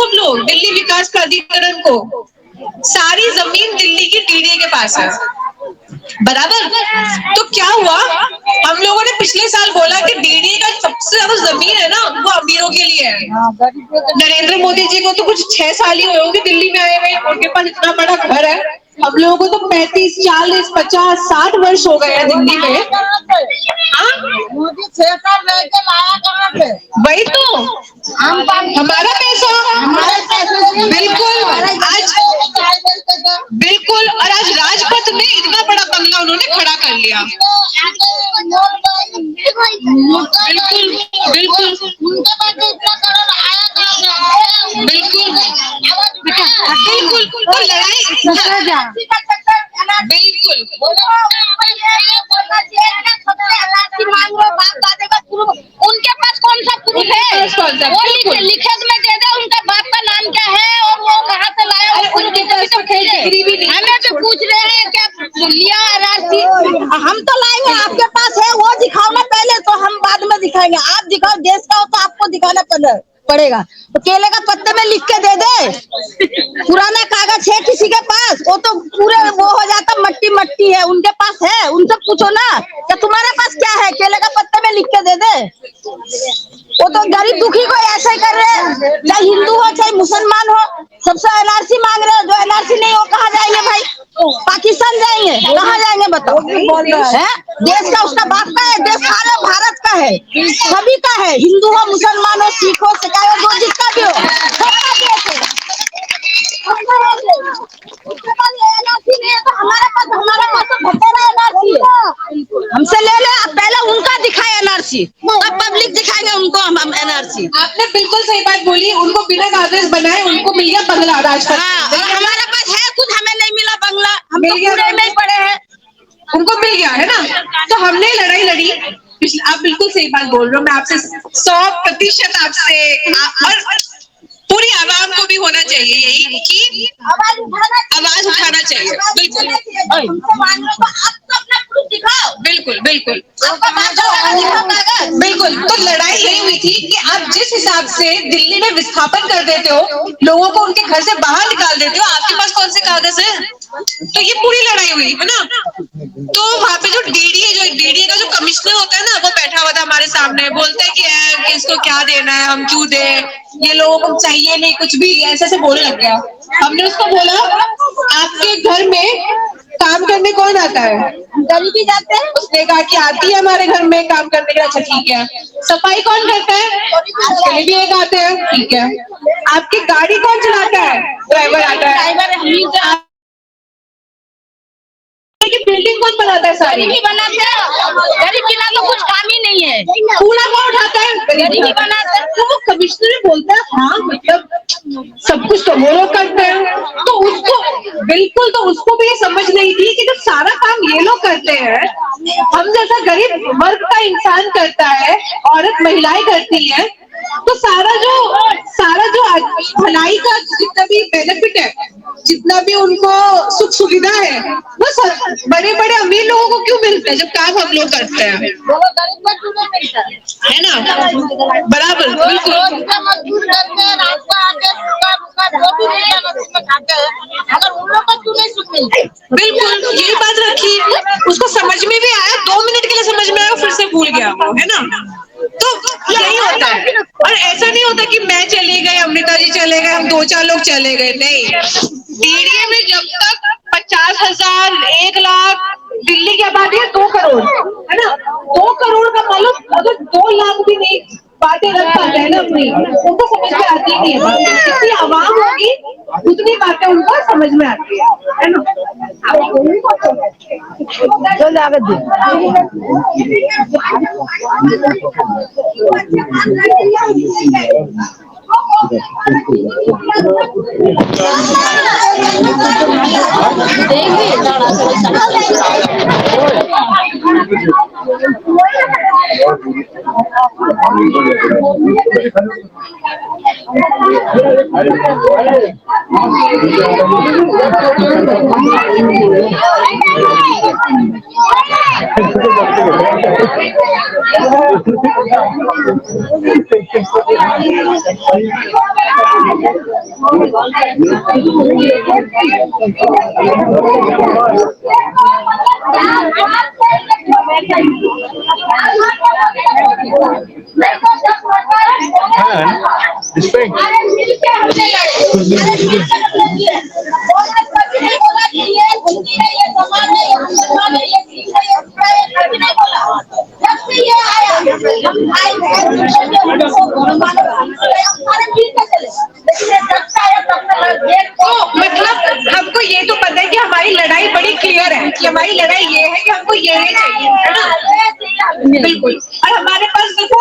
तुम लोग दिल्ली विकास प्राधिकरण को, सारी जमीन दिल्ली की डीडीए के पास है, बराबर। तो क्या हुआ, हम लोगों ने पिछले साल बोला कि डीडीए का सबसे ज्यादा जमीन है ना वो अमीरों के लिए है। नरेंद्र मोदी जी को तो कुछ 6 साल ही हुए होंगे दिल्ली में आए हुए, उनके पास इतना बड़ा घर है। हम लोगों को तो 35, 40, 50, 60 वर्ष हो गए हैं दिल्ली में। मोदी 6 साल रह के लाया कहाँ पे? वही तो हमारा पैसा, बिल्कुल। आज बिल्कुल, और आज राजपथ में इतना बड़ा बंगला उन्होंने खड़ा कर लिया। बिल्कुल बिल्कुल उनके पास इतना करोड़ आया बिल्कुल बिल्कुल। तो लड़ाई बिल्कुल उनके पास कौन सा प्रूफ है? वो लिखित में दे दे उनका बाप का नाम क्या है और वो कहाँ से लाया। उनके पास तो हमें भी पूछ रहे हैं क्या लिया राशि। हम तो लाएंगे, आपके पास है वो दिखाओ ना पहले, तो हम बाद में दिखाएंगे। आप दिखाओ, देश का हो तो आपको दिखाना पड़ेगा। तो केले का पत्ते में लिख के दे दे, पुराना कागज है किसी के पास, वो तो पूरे वो हो जाता, मट्टी मट्टी है। उनके पास है, उनसे पूछो ना क्या तुम्हारे पास क्या है, केले का पत्ते में लिख के दे दे। वो तो गरीब दुखी को ऐसे ही कर रहे हैं, चाहे हिंदू हो चाहे मुसलमान हो, सबसे एनआरसी मांग रहे हैं। जो एनआरसी नहीं हो कहाँ जाएंगे भाई? पाकिस्तान जाएंगे, कहाँ जाएंगे बताओ? है देश का, उसका बाप का है, देश सारे भारत का है, सभी का है, हिंदू हो मुसलमान हो सिख हो सिखाई हो, जो जिसका भी हो, सबका देश है। उसके पास एनआरसी नहीं है तो हमारे पास तो भतेरा एनआरसी है, हमसे ले ले। पहले उनका दिखाए एनआरसी, तब पब्लिक दिखाएंगे उनको हम एनआरसी। आपने बिल्कुल सही बात बोली, उनको बिना कागज बनाए उनको मिल गया बंगला राजपथ। और हमारे पास है खुद, हमें नहीं मिला बंगला, हम तो पूरे में पड़े हैं, उनको मिल गया है ना। तो हमने लड़ाई लड़ी, आप बिल्कुल सही बात बोल रहे हो, मैं आपसे 100% आपसे और पूरी आवाम को भी होना चाहिए यही कि आवाज उठाना चाहिए। बिल्कुल बिल्कुल बिल्कुल बिल्कुल। तो लड़ाई यही हुई थी कि आप जिस हिसाब से दिल्ली में विस्थापन कर देते हो, लोगों को उनके घर से बाहर निकाल देते हो, आपके पास कौन से कागज है? तो ये पूरी लड़ाई हुई है ना। तो वहाँ पे जो डीडीए का जो कमिश्नर होता है ना, वो बैठा हुआ था हमारे सामने, बोलता है कि इसको क्या देना है, हम क्यों दें, ये लोगों को चाहिए नहीं कुछ भी, ऐसे बोलने लग गया। हमने उसको बोला आपके घर में काम करने कौन आता है? गरीबी जाते हैं। उसने कहा कि आती है हमारे घर में काम करने के लिए। अच्छा ठीक है। सफाई कौन करता है? उसके लिए भी एक आते हैं। ठीक है। आपकी गाड़ी कौन चलाता है? ड्राइवर आता है। बिल्डिंग कौन बनाता है? सारी गरीबी बनाते हैं, गरीब बिना तो कुछ काम ही नहीं है। कूड़ा कौन उठाता है? गरीबी बनाते हैं। तो वो कमिश्नर बोलता है हाँ मतलब सब कुछ तो वो लोग करते हैं। तो उसको बिल्कुल, तो उसको भी ये समझ नहीं थी कि जब सारा काम ये लोग करते हैं, हम जैसा गरीब वर्ग का इंसान करता है, औरत महिलाएं करती हैं, तो सारा जो भलाई का जितना भी बेनिफिट है, जितना भी उनको सुख सुविधा है, वो बड़े बड़े अमीर लोगों को क्यों मिलता है जब काम हम लोग करते हैं? वो गरीब को क्यों नहीं मिलता है ना, बराबर। बिल्कुल मजदूर करते हैं, रात को आके जो भी मिलता नसीब में खाते हैं, अगर उन लोग को क्यों नहीं सुख मिलती? बिल्कुल यही बात रखी, उसको समझ में भी आया, 2 मिनट के लिए समझ में आया, फिर से भूल गया, है ना। तो यही होता है। और ऐसा नहीं होता कि मैं चली गई, अमृता जी चले गए, हम 2-4 लोग चले गए, नहीं। डीडीए में जब तक 50,000, 1 लाख, दिल्ली की आबादी है 2 करोड़, है ना। 2 करोड़ का मालूम, अगर 2 लाख भी नहीं बातें रख पाते हैं ना अपनी, उनको समझ में आती नहीं है। जितनी आवाम होगी उतनी बातें उनको समझ में आती है ना। जो लागत दे तो मतलब हमको ये तो पता है कि हमारी लड़ाई बड़ी क्लियर है कि हमारी लड़ाई ये है कि हमको ये चाहिए, है ना? बिल्कुल। और हमारे पास देखो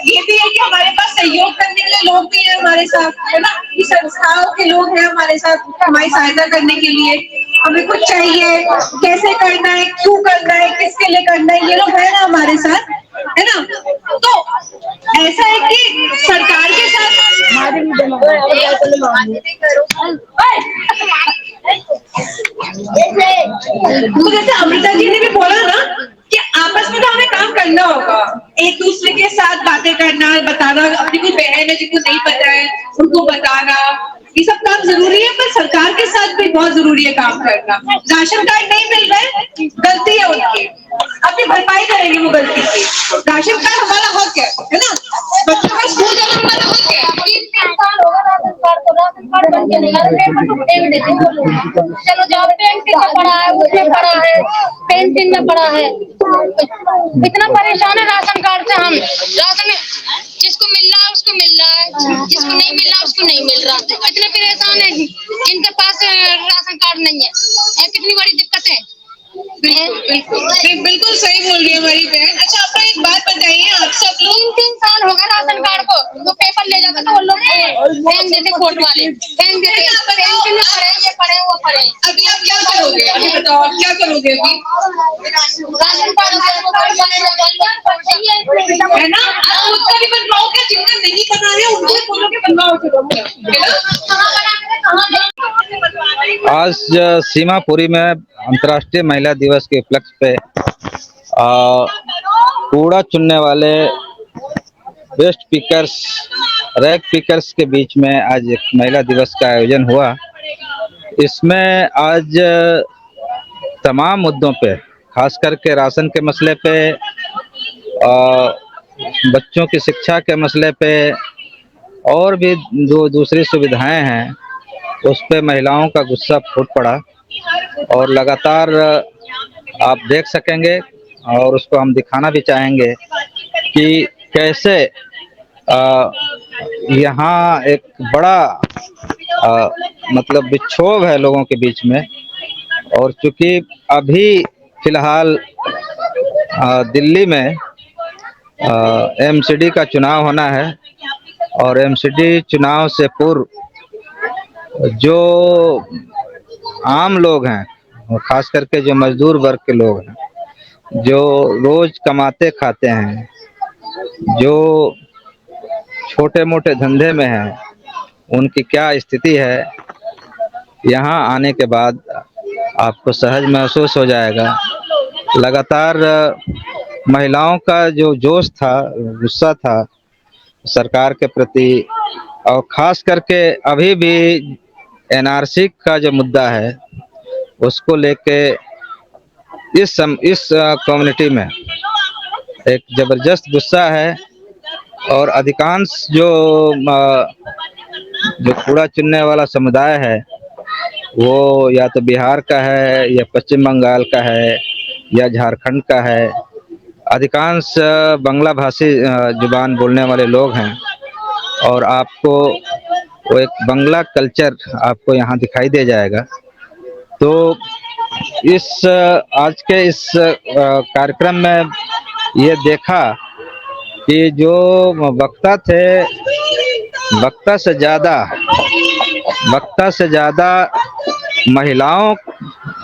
ये भी है कि हमारे पास सहयोग करने के लिए लोग भी हैं हमारे साथ, है ना? कि संस्थाओं के लोग हैं हमारे साथ हमारी सहायता करने के लिए। हमें कुछ चाहिए, कैसे करना है, क्यों करना है, किसके लिए करना है, ये लोग है ना हमारे साथ, है ना? तो ऐसा है कि सरकार के साथ तो जैसे अमृता जी ने भी बोला ना कि आपस में तो हमें काम करना होगा, एक दूसरे के साथ बातें करना, बताना, अपनी कोई बहन है जिनको नहीं पता है उनको बताना, ये सब काम जरूरी है, पर सरकार के साथ भी बहुत जरूरी है काम करना। राशन कार्ड नहीं मिल रहा है, गलती है उनकी, अपनी भरपाई करेंगे वो गलती की। राशन कार्ड हमारा हक है ना? बच्चों का स्कूल जाना हमारा हक है। चलो जॉब पेंटिंग में पड़ा है, उसमें पड़ा है, पेंटिंग में पड़ा है, इतना परेशान है राशन कार्ड से हम। राशन जिसको मिल रहा है उसको मिल रहा है, जिसको नहीं मिल रहा उसको नहीं मिल रहा। इतने परेशान है जिनके पास राशन कार्ड नहीं है, ये कितनी बड़ी दिक्कत है। बिल्कुल सही बोल रही है हमारी बहन। अच्छा आपको एक बात बताइए, आप सब लोग 3 साल हो गए राशन कार्ड को, वो पेपर ले जाते तो वो लोग फेंक देते, कोर्ट वाले फेंक देते, पेंशन में पड़े, ये पड़े वो पड़े। अभी आप क्या करोगे? अभी बताओ आप क्या करोगे अभी? राशन कार्ड है ना? आप उसका भी बनवाओगे, जिनका नहीं बना है उनको भी बोलोगे बनवाओ, है ना? आज सीमापुरी में अंतर्राष्ट्रीय महिला दिवस के उपलक्ष्य पे कूड़ा चुनने वाले वेस्ट पिकर्स, रैग पिकर्स के बीच में आज एक महिला दिवस का आयोजन हुआ। इसमें आज तमाम मुद्दों पे, खास करके राशन के मसले पे, बच्चों की शिक्षा के मसले पे और भी जो दूसरी सुविधाएं हैं उस पे महिलाओं का गुस्सा फूट पड़ा। और लगातार आप देख सकेंगे और उसको हम दिखाना भी चाहेंगे कि कैसे यहाँ एक बड़ा मतलब विक्षोभ है लोगों के बीच में। और चूंकि अभी फिलहाल दिल्ली में एमसीडी का चुनाव होना है और एमसीडी चुनाव से पूर्व जो आम लोग हैं और खास करके जो मजदूर वर्ग के लोग हैं, जो रोज कमाते खाते हैं, जो छोटे मोटे धंधे में हैं, उनकी क्या स्थिति है, यहाँ आने के बाद आपको सहज महसूस हो जाएगा। लगातार महिलाओं का जो जोश था, गुस्सा था सरकार के प्रति, और खास करके अभी भी एनआरसी का जो मुद्दा है उसको लेके इस कम्युनिटी में एक जबरदस्त गुस्सा है। और अधिकांश जो कूड़ा चुनने वाला समुदाय है वो या तो बिहार का है या पश्चिम बंगाल का है या झारखंड का है। अधिकांश बांग्ला भाषी जुबान बोलने वाले लोग हैं और आपको वो एक बांग्ला कल्चर आपको यहाँ दिखाई दे जाएगा। तो इस आज के इस कार्यक्रम में ये देखा कि जो वक्ता थे, वक्ता से ज़्यादा महिलाओं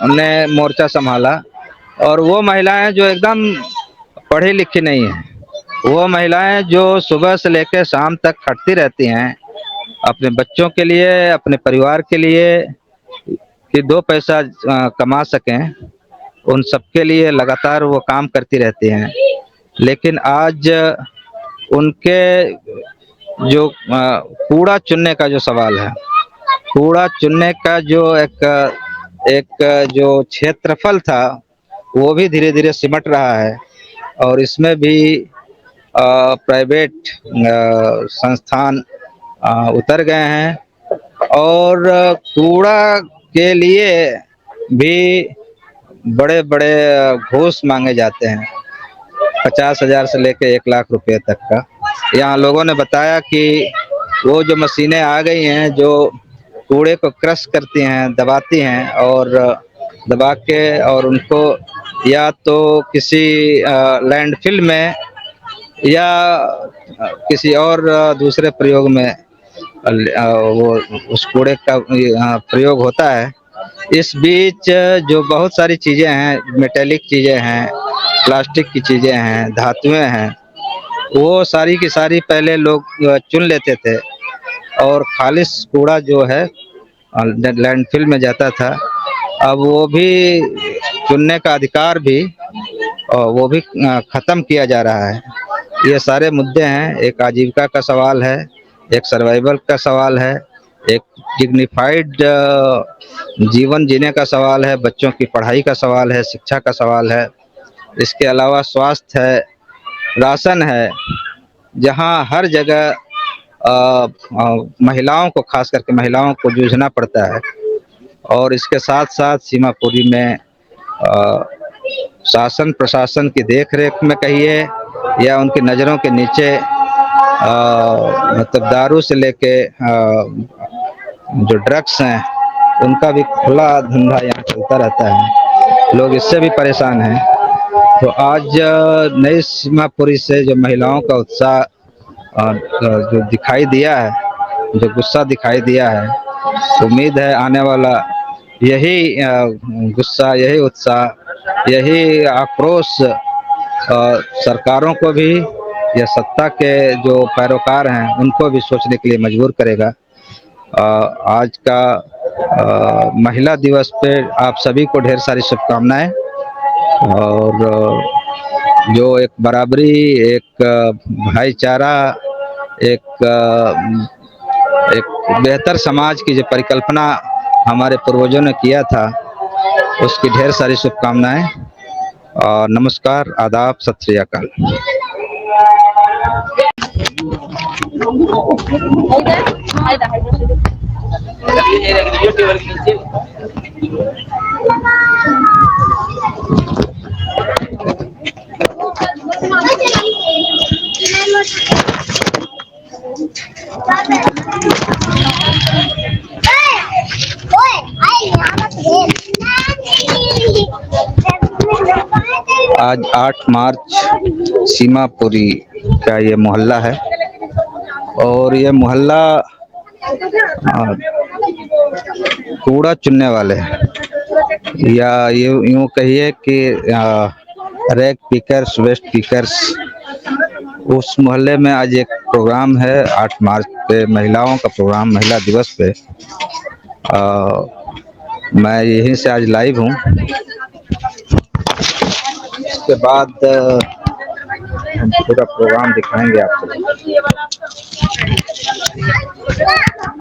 ने मोर्चा संभाला। और वो महिलाएं जो एकदम पढ़ी लिखी नहीं हैं, वो महिलाएं जो सुबह से लेकर शाम तक खटती रहती हैं अपने बच्चों के लिए, अपने परिवार के लिए, कि 2 पैसा कमा सकें, उन सबके लिए लगातार वो काम करती रहती हैं। लेकिन आज उनके जो कूड़ा चुनने का जो सवाल है, कूड़ा चुनने का जो एक जो क्षेत्रफल था वो भी धीरे धीरे सिमट रहा है। और इसमें भी प्राइवेट संस्थान उतर गए हैं और कूड़ा के लिए भी बड़े बड़े घूस मांगे जाते हैं, 50,000 से लेकर 1 लाख रुपए तक का। यहाँ लोगों ने बताया कि वो जो मशीनें आ गई हैं जो कूड़े को क्रश करती हैं, दबाती हैं और दबा के और उनको या तो किसी लैंडफिल में या किसी और दूसरे प्रयोग में वो उस कूड़े का प्रयोग होता है। इस बीच जो बहुत सारी चीज़ें हैं, मेटेलिक चीज़ें हैं, प्लास्टिक की चीज़ें हैं, धातुएं हैं, वो सारी की सारी पहले लोग चुन लेते थे और खालिश कूड़ा जो है लैंडफिल में जाता था। अब वो भी चुनने का अधिकार भी वो भी ख़त्म किया जा रहा है। ये सारे मुद्दे हैं, एक आजीविका का सवाल है, एक सर्वाइवल का सवाल है, एक डिग्निफाइड जीवन जीने का सवाल है, बच्चों की पढ़ाई का सवाल है, शिक्षा का सवाल है। इसके अलावा स्वास्थ्य है, राशन है, जहाँ हर जगह महिलाओं को, खास करके महिलाओं को जूझना पड़ता है। और इसके साथ साथ सीमापुरी में शासन प्रशासन की देखरेख में कहिए या उनकी नज़रों के नीचे मतलब दारू से लेके जो ड्रग्स हैं उनका भी खुला धंधा यहाँ चलता रहता है। लोग इससे भी परेशान हैं। तो आज नई सीमापुरी से जो महिलाओं का उत्साह जो दिखाई दिया है, जो गुस्सा दिखाई दिया है, उम्मीद है आने वाला यही गुस्सा, यही उत्साह, यही आक्रोश सरकारों को भी या सत्ता के जो पैरोकार हैं उनको भी सोचने के लिए मजबूर करेगा। आज का महिला दिवस पे आप सभी को ढेर सारी शुभकामनाएं। और जो एक बराबरी, एक भाईचारा, एक बेहतर समाज की जो परिकल्पना हमारे पूर्वजों ने किया था, उसकी ढेर सारी शुभकामनाएं। और नमस्कार, आदाब, सत श्री अकाल। आज 8 मार्च सीमापुरी का ये मोहल्ला है और ये मोहल्ला कूड़ा चुनने वाले या यूँ कहिए कि रैग पिकर्स, वेस्ट पिकर्स, उस मोहल्ले में आज एक प्रोग्राम है 8 मार्च पे, महिलाओं का प्रोग्राम, महिला दिवस पे। मैं यहीं से आज लाइव हूँ। इसके बाद हम पूरा प्रोग्राम दिखाएंगे आपको।